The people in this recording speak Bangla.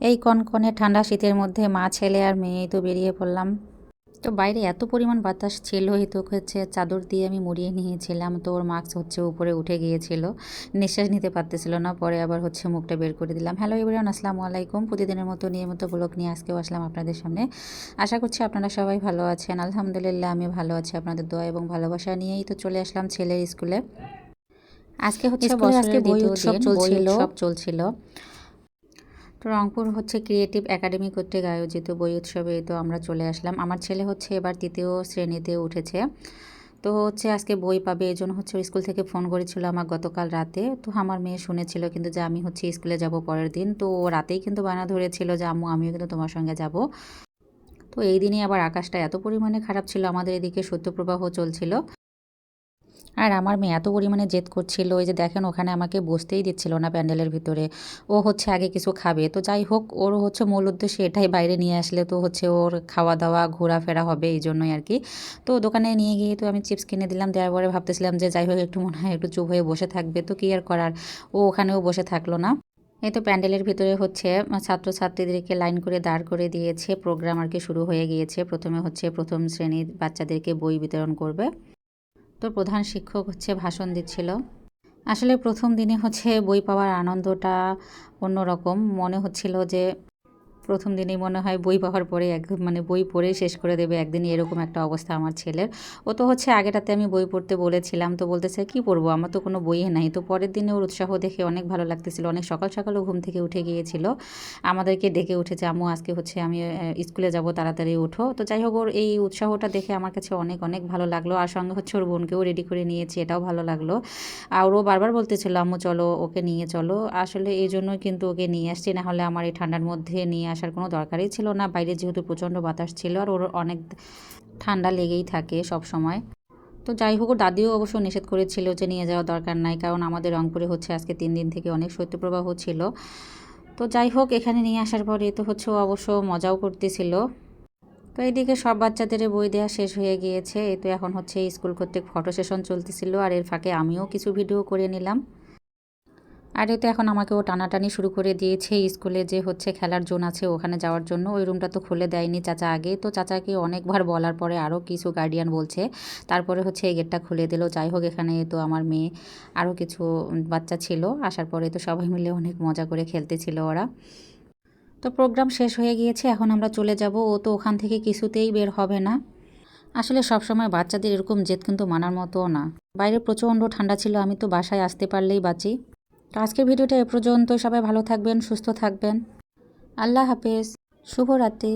এই কনকনে ঠান্ডা শীতের মধ্যে মা ছেলে আর মেয়ে তো বেরিয়ে পড়লাম। তো বাইরে এত পরিমাণ বাতাস ছিল, এই তো হচ্ছে চাদর দিয়ে আমি মুড়িয়ে নিয়েছিলাম। তো ওর মাস্ক হচ্ছে উপরে উঠে গিয়েছিল, নিঃশ্বাস নিতে পারতেছিল না। পরে আবার হচ্ছে মুখটা বের করে দিলাম। হ্যালো এভরিওয়ান, আসসালামু আলাইকুম। প্রতিদিনের মতো নিয়মিত ব্লগ নিয়ে আজকেও আসলাম আপনাদের সামনে। আশা করছি আপনারা সবাই ভালো আছেন। আলহামদুলিল্লাহ আমি ভালো আছি, আপনাদের দোয়া এবং ভালোবাসা নিয়েই তো চলে আসলাম ছেলের স্কুলে। আজকে হচ্ছে বছরের দ্বিতীয় দিন, বই উৎসব চলছিল। তো রংপুর হচ্ছে ক্রিয়েটিভ একাডেমি কর্তৃক আয়োজিত বই উৎসবে তো আমরা চলে আসলাম। আমার ছেলে হচ্ছে এবার তৃতীয় শ্রেণীতে উঠেছে। তো হচ্ছে আজকে বই পাবে, এই জন্য হচ্ছে স্কুল থেকে ফোন করেছিল আমার গতকাল রাতে। তো আমার মেয়ে শুনেছিল কিন্তু যে আমি হচ্ছে স্কুলে যাব পরের দিন। তো রাতেই কিন্তু বায়না ধরেছিল যে আম্মু আমিও কিন্তু তোমার সঙ্গে যাব। তো এই দিনই আবার আকাশটা এত পরিমাণে খারাপ ছিল, আমাদের এদিকে শৈত্যপ্রবাহ চলছিল। আর আমার মেয়ে এত পরিমাণে জেদ করছিল, ওই যে দেখেন ওখানে আমাকে বসতেই দিচ্ছিল না প্যান্ডেলের ভিতরে। ও হচ্ছে আগে কিছু খাবে। তো যাই হোক, ওর হচ্ছে মূল উদ্দেশ্য এটাই, বাইরে নিয়ে আসলে তো হচ্ছে ওর খাওয়া দাওয়া ঘোরাফেরা হবে, এই জন্যই আর কি। তো দোকানে নিয়ে গিয়ে তো আমি চিপস কিনে দিলাম। দেওয়ার পরে ভাবতেছিলাম যে যাই হোক একটু মনে হয় একটু চুপ হয়ে বসে থাকবে, তো কি আর করার, ও ওখানেও বসে থাকলো না। এই তো প্যান্ডেলের ভিতরে হচ্ছে ছাত্রছাত্রীদেরকে লাইন করে দাঁড় করে দিয়েছে, প্রোগ্রাম আর কি শুরু হয়ে গিয়েছে। প্রথমে হচ্ছে প্রথম শ্রেণীর বাচ্চাদেরকে বই বিতরণ করবে। তো প্রধান শিক্ষক হচ্ছে ভাষণ দিচ্ছিল। আসলে প্রথম দিনে হচ্ছে বই পাওয়ার আনন্দটা অন্যরকম মনে হচ্ছিল, যে প্রথম দিনেই মনে হয় বই পাওয়ার পরে মানে বই পড়েই শেষ করে দেবে একদিনই, এরকম একটা অবস্থা আমার ছেলের। ও তো হচ্ছে আগেটাতে আমি বই পড়তে বলেছিলাম, তো বলতেছে কি পড়বো, আমার তো কোনো বইই নাই। তো পরের দিনে ওর উৎসাহ দেখে অনেক ভালো লাগতেছিল। অনেক সকাল সকালও ঘুম থেকে উঠে গিয়েছিল, আমাদেরকে ডেকে উঠেছে, আম্মু আজকে হচ্ছে আমি স্কুলে যাব, তাড়াতাড়ি ওঠো। তো যাই হোক, ওর এই উৎসাহটা দেখে আমার কাছে অনেক অনেক ভালো লাগলো। আর সঙ্গে হচ্ছে ওর বোনকেও রেডি করে নিয়েছি, এটাও ভালো লাগলো। আর ও বারবার বলতেছিল আম্মু চলো, ওকে নিয়ে চলো। আসলে এই জন্যই কিন্তু ওকে নিয়ে আসছি, না হলে আমার এই ঠান্ডার মধ্যে নিয়ে আসার কোনো দরকারই ছিল না। বাইরে যেহেতু প্রচণ্ড বাতাস ছিল, আর ওর অনেক ঠান্ডা লেগেই থাকে সব সময়। তো যাই হোক, ওর দাদিও অবশ্য নিষেধ করেছিল যে নিয়ে যাওয়ার দরকার নাই, কারণ আমাদের রংপুরে হচ্ছে আজকে 3 দিন থেকে অনেক শৈত্যপ্রবাহ ছিল। তো যাই হোক, এখানে নিয়ে আসার পরে তো হচ্ছে ও অবশ্য মজাও করতেছিল। তো এইদিকে সব বাচ্চাদের বই দেওয়া শেষ হয়ে গিয়েছে। এই তো এখন হচ্ছে স্কুল কর্তৃক ফটো সেশন চলতেছিল, আর এর ফাঁকে আমিও কিছু ভিডিও করে নিলাম। আর তো এখন আমাকে ও টানাটানি শুরু করে দিয়েছে স্কুলে যে হচ্ছে খেলার জোন আছে ওখানে যাওয়ার জন্য। ওই রুমটা তো খুলে দেয়নি চাচা আগে, তো চাচাকে অনেকবার বলার পরে আরও কিছু গার্ডিয়ান বলছে, তারপরে হচ্ছে এই গেটটা খুলে দিল। যাই হোক, এখানে তো আমার মেয়ে আরও কিছু বাচ্চা ছিল, আসার পরে তো সবাই মিলে অনেক মজা করে খেলতেছিল ওরা। তো প্রোগ্রাম শেষ হয়ে গিয়েছে, এখন আমরা চলে যাব। ও তো ওখান থেকে কিছুতেই বের হবে না। আসলে সবসময় বাচ্চাদের এরকম জেদ কিন্তু মানার মতোও না। বাইরে প্রচণ্ড ঠান্ডা ছিল, আমি তো বাসায় আসতে পারলেই বাঁচি। তো আজকের ভিডিওটা এ পর্যন্ত। সবাই ভালো থাকবেন, সুস্থ থাকবেন। আল্লাহ হাফেজ, শুভরাত্রি।